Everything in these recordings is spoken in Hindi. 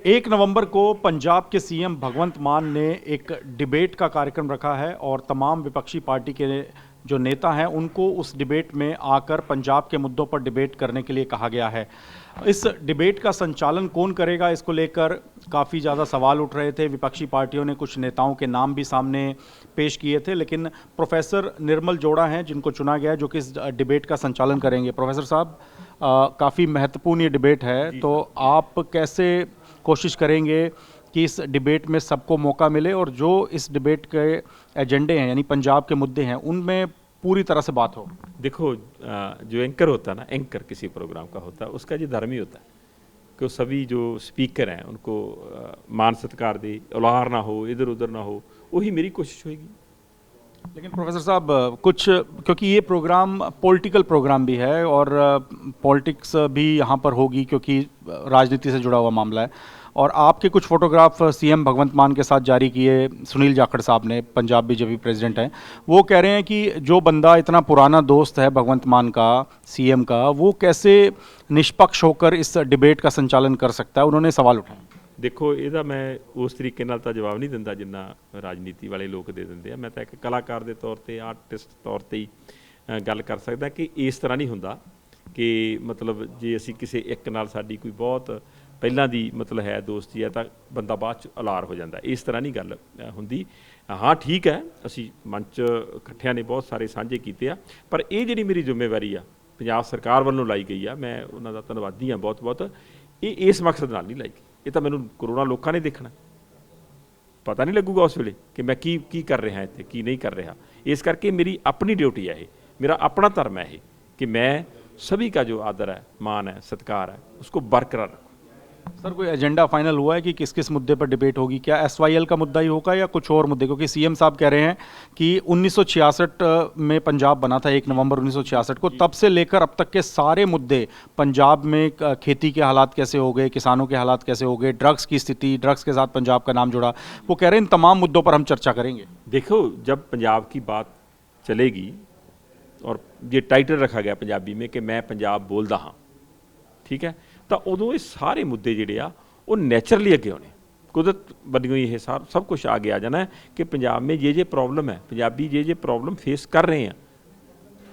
1 नवंबर को पंजाब के सीएम भगवंत मान ने एक डिबेट का कार्यक्रम रखा है और तमाम विपक्षी पार्टी के जो नेता हैं उनको उस डिबेट में आकर पंजाब के मुद्दों पर डिबेट करने के लिए कहा गया है। इस डिबेट का संचालन कौन करेगा, इसको लेकर काफ़ी ज़्यादा सवाल उठ रहे थे। विपक्षी पार्टियों ने कुछ नेताओं के नाम भी सामने पेश किए थे, लेकिन प्रोफेसर निर्मल जोड़ा हैं जिनको चुना गया है जो कि इस डिबेट का संचालन करेंगे। प्रोफेसर साहब, काफ़ी महत्वपूर्ण ये डिबेट है, तो आप कैसे कोशिश करेंगे कि इस डिबेट में सबको मौका मिले और जो इस डिबेट के एजेंडे हैं यानी पंजाब के मुद्दे हैं उनमें पूरी तरह से बात हो? देखो, जो एंकर होता है ना, एंकर किसी प्रोग्राम का होता है, उसका ये धर्म ही होता है कि वो सभी जो स्पीकर हैं उनको मान सत्कार दे, उलार ना हो, इधर उधर ना हो। वही मेरी कोशिश होगी। लेकिन प्रोफेसर साहब, कुछ क्योंकि ये प्रोग्राम पॉलिटिकल प्रोग्राम भी है और पॉलिटिक्स भी यहाँ पर होगी क्योंकि राजनीति से जुड़ा हुआ मामला है, और आपके कुछ फोटोग्राफ सीएम भगवंत मान के साथ जारी किए सुनील जाखड़ साहब ने, पंजाब बीजेपी प्रेसिडेंट हैं, वो कह रहे हैं कि जो बंदा इतना पुराना दोस्त है भगवंत मान का, सीएम का, वो कैसे निष्पक्ष होकर इस डिबेट का संचालन कर सकता है। उन्होंने सवाल उठाया। देखो, ਇਹਦਾ मैं उस तरीके ਨਾਲ ਤਾਂ ਜਵਾਬ ਨਹੀਂ ਦਿੰਦਾ ਜਿੰਨਾ ਰਾਜਨੀਤੀ ਵਾਲੇ ਲੋਕ ਦੇ ਦਿੰਦੇ ਆ। ਮੈਂ ਤਾਂ ਇੱਕ ਕਲਾਕਾਰ ਦੇ ਤੌਰ ਤੇ, ਆਰਟਿਸਟ ਤੌਰ ਤੇ ਹੀ ਗੱਲ ਕਰ ਸਕਦਾ ਕਿ ਇਸ ਤਰ੍ਹਾਂ ਨਹੀਂ ਹੁੰਦਾ ਕਿ ਮਤਲਬ ਜੇ ਅਸੀਂ ਕਿਸੇ ਇੱਕ ਨਾਲ ਸਾਡੀ ਕੋਈ ਬਹੁਤ ਪਹਿਲਾਂ ਦੀ ਮਤਲਬ ਹੈ ਦੋਸਤੀ ਹੈ ਤਾਂ ਬੰਦਾ ਬਾਅਦ 'ਚ ਅਲਾਰ ਹੋ ਜਾਂਦਾ। ਇਸ ਤਰ੍ਹਾਂ ਨਹੀਂ ਗੱਲ ਹੁੰਦੀ। ਹਾਂ, ਠੀਕ ਹੈ, ਅਸੀਂ ਮੰਚ ਇਕੱਠਿਆਂ ਨੇ ਬਹੁਤ ਸਾਰੇ ਸਾਂਝੇ ਕੀਤੇ ਆ, ਪਰ ਇਹ ਜਿਹੜੀ ਮੇਰੀ ਜ਼ਿੰਮੇਵਾਰੀ ਆ ਪੰਜਾਬ ਸਰਕਾਰ ਵੱਲੋਂ ਲਾਈ ਗਈ ਆ, ਮੈਂ ਉਹਨਾਂ ਦਾ ਧੰਨਵਾਦੀ ਹਾਂ ਬਹੁਤ ਬਹੁਤ। ਇਹ ਇਸ ਮਕਸਦ ਨਾਲ ਨਹੀਂ ਲਾਈ ਗਈ। ਇਹ ਤਾਂ ਮੈਨੂੰ ਕਰੋੜਾਂ ਲੋਕਾਂ ਨੇ ਦੇਖਣਾ, ਪਤਾ ਨਹੀਂ ਲੱਗੂਗਾ ਉਸ ਵੇਲੇ ਕਿ ਮੈਂ ਕੀ ਕਰ ਰਿਹਾ ਇੱਥੇ, ਕੀ ਨਹੀਂ ਕਰ ਰਿਹਾ। ਇਸ ਕਰਕੇ ਮੇਰੀ ਆਪਣੀ ਡਿਊਟੀ ਹੈ, ਇਹ मेरा अपना धर्म है कि मैं सभी का जो आदर है, मान है, सत्कार है, उसको बरकरार रखूँ। सर, कोई एजेंडा फाइनल हुआ है कि किस किस मुद्दे पर डिबेट होगी? क्या एसवाईएल का मुद्दा ही होगा या कुछ और मुद्दे? क्योंकि सीएम साहब कह रहे हैं कि 1966 में पंजाब बना था, 1 नवंबर 1966 को, तब से लेकर अब तक के सारे मुद्दे, पंजाब में खेती के हालात कैसे हो गए, किसानों के हालात कैसे हो गए, ड्रग्स की स्थिति, ड्रग्स के साथ पंजाब का नाम जुड़ा, वो कह रहे हैं इन तमाम मुद्दों पर हम चर्चा करेंगे। देखो, जब पंजाब की बात चलेगी और ये टाइटल रखा गया पंजाबी में कि मैं पंजाब बोलदा हाँ, ठीक है, तो उदों ये सारे मुद्दे जिहड़े आ वो नैचुरली अगे आने, कुदरत बनी हुई है, सब कुछ आगे आ जाना है कि पंजाब में ये प्रॉब्लम है, पंजाबी ये प्रॉब्लम फेस कर रहे हैं।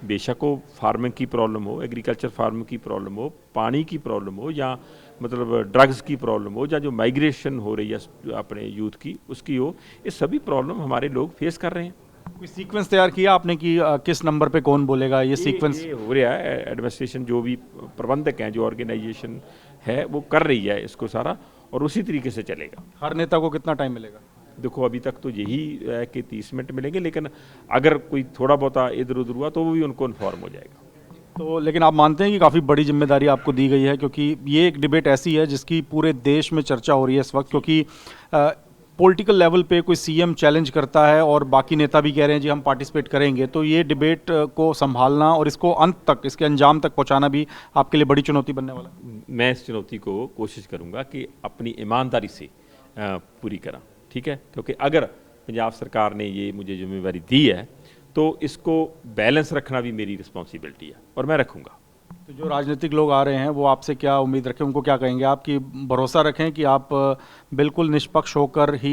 बेशक वो फार्मिंग की प्रॉब्लम हो, एग्रीकल्चर फार्मिंग की प्रॉब्लम हो, पानी की प्रॉब्लम हो, या मतलब ड्रग्स की प्रॉब्लम हो, या जो माइग्रेशन हो रही है अपने यूथ की उसकी हो, ये सभी प्रॉब्लम हमारे लोग फेस कर रहे हैं। कोई सीक्वेंस तैयार किया आपने कि किस नंबर पे कौन बोलेगा? ये सीक्वेंस ये हो रहा है, एडमिनिस्ट्रेशन जो भी प्रबंधक हैं, जो ऑर्गेनाइजेशन है वो कर रही है इसको सारा, और उसी तरीके से चलेगा। हर नेता को कितना टाइम मिलेगा? देखो, अभी तक तो यही है कि 30 मिनट मिलेंगे, लेकिन अगर कोई थोड़ा बहुत इधर उधर हुआ तो वो भी उनको इन्फॉर्म हो जाएगा। तो लेकिन आप मानते हैं कि काफ़ी बड़ी जिम्मेदारी आपको दी गई है, क्योंकि ये एक डिबेट ऐसी है जिसकी पूरे देश में चर्चा हो रही है इस वक्त, क्योंकि पॉलिटिकल लेवल पे कोई सीएम चैलेंज करता है और बाकी नेता भी कह रहे हैं जी हम पार्टिसिपेट करेंगे, तो ये डिबेट को संभालना और इसको अंत तक, इसके अंजाम तक पहुंचाना भी आपके लिए बड़ी चुनौती बनने वाला है। मैं इस चुनौती को कोशिश करूंगा कि अपनी ईमानदारी से पूरी करा, ठीक है, क्योंकि अगर पंजाब सरकार ने ये मुझे जिम्मेवारी दी है तो इसको बैलेंस रखना भी मेरी रिस्पॉन्सिबिलिटी है और मैं रखूँगा। तो जो राजनीतिक लोग आ रहे हैं वो आपसे क्या उम्मीद रखें, उनको क्या कहेंगे आप कि भरोसा रखें कि आप बिल्कुल निष्पक्ष होकर ही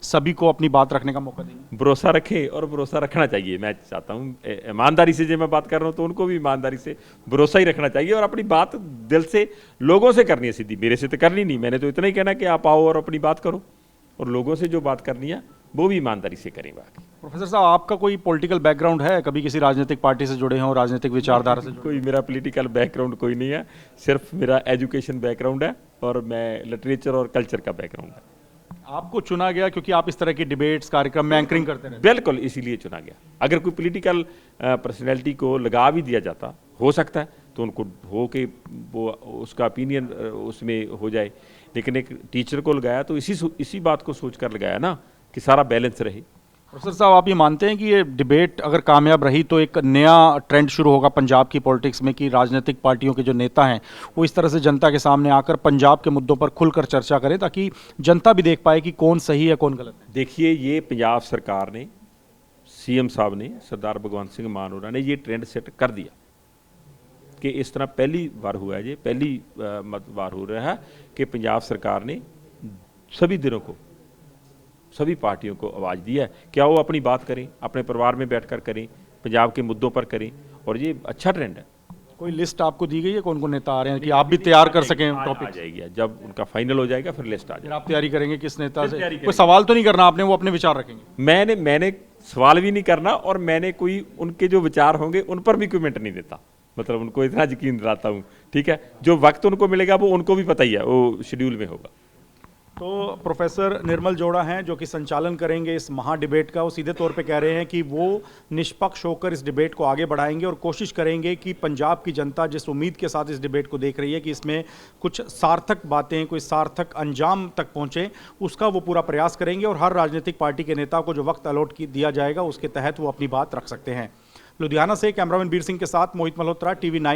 सभी को अपनी बात रखने का मौका देंगे? भरोसा रखें और भरोसा रखना चाहिए। मैं चाहता हूँ ईमानदारी से जो मैं बात कर रहा हूँ तो उनको भी ईमानदारी से भरोसा ही रखना चाहिए और अपनी बात दिल से लोगों से करनी है। सीधी मेरे से तो करनी नहीं, मैंने तो इतना ही कहना कि आप आओ और अपनी बात करो, और लोगों से जो बात करनी है वो भी ईमानदारी से करें। बाकी प्रोफेसर साहब, आपका कोई पॉलिटिकल बैकग्राउंड है? कभी किसी राजनीतिक पार्टी से जुड़े हों, राजनीतिक विचारधारा से जुड़े? कोई मेरा पॉलिटिकल बैकग्राउंड कोई नहीं है, सिर्फ मेरा एजुकेशन बैकग्राउंड है और मैं लिटरेचर और कल्चर का बैकग्राउंड है। आपको चुना गया क्योंकि आप इस तरह की डिबेट्स कार्यक्रम में एंकरिंग करते रहे? बिल्कुल, इसीलिए चुना गया। अगर कोई पॉलिटिकल पर्सनैलिटी को लगा भी दिया जाता, हो सकता है तो उनको हो के वो उसका ओपिनियन उसमें हो जाए, लेकिन एक टीचर को लगाया तो इसी बात को सोच कर लगाया ना कि सारा बैलेंस रहे। प्रोफेसर साहब, आप ये मानते हैं कि ये डिबेट अगर कामयाब रही तो एक नया ट्रेंड शुरू होगा पंजाब की पॉलिटिक्स में कि राजनीतिक पार्टियों के जो नेता हैं वो इस तरह से जनता के सामने आकर पंजाब के मुद्दों पर खुलकर चर्चा करें ताकि जनता भी देख पाए कि कौन सही है कौन गलत है? देखिए, ये पंजाब सरकार ने, सीएम साहब ने, सरदार भगवंत सिंह मान होना ने ये ट्रेंड सेट कर दिया कि इस तरह पहली बार हुआ है, ये पहली बार हो रहा है कि पंजाब सरकार ने सभी दिनों को, सभी पार्टियों को आवाज़ दी है। क्या वो अपनी बात करें, अपने परिवार में बैठकर करें, पंजाब के मुद्दों पर करें, और ये अच्छा ट्रेंड है। कोई लिस्ट आपको दी गई है कौन कौन नेता आ रहे हैं कि आप भी तैयार कर सकें आ टॉपिक? जाएगी, जब उनका फाइनल हो जाएगा फिर लिस्ट आ फिर जाएगी। आप तैयारी करेंगे किस नेता फिर से? तैयारी कोई करेंगे। सवाल तो नहीं करना आपने, वो अपने विचार रखेंगे? मैंने सवाल भी नहीं करना, और मैंने कोई उनके जो विचार होंगे उन पर भी कमेंट नहीं देता, मतलब उनको इतना यकीन दिलाता हूँ, ठीक है। जो वक्त उनको मिलेगा वो उनको भी पता ही है, वो शेड्यूल में होगा। तो प्रोफेसर निर्मल जोड़ा हैं जो कि संचालन करेंगे इस महा डिबेट का, वो सीधे तौर पे कह रहे हैं कि वो निष्पक्ष होकर इस डिबेट को आगे बढ़ाएंगे और कोशिश करेंगे कि पंजाब की जनता जिस उम्मीद के साथ इस डिबेट को देख रही है कि इसमें कुछ सार्थक बातें, कोई सार्थक अंजाम तक पहुंचे, उसका वो पूरा प्रयास करेंगे। और हर राजनीतिक पार्टी के नेता को जो वक्त अलॉट दिया जाएगा उसके तहत वो अपनी बात रख सकते हैं। लुधियाना से कैमरामैन बीर सिंह के साथ मोहित मल्होत्रा, TV9।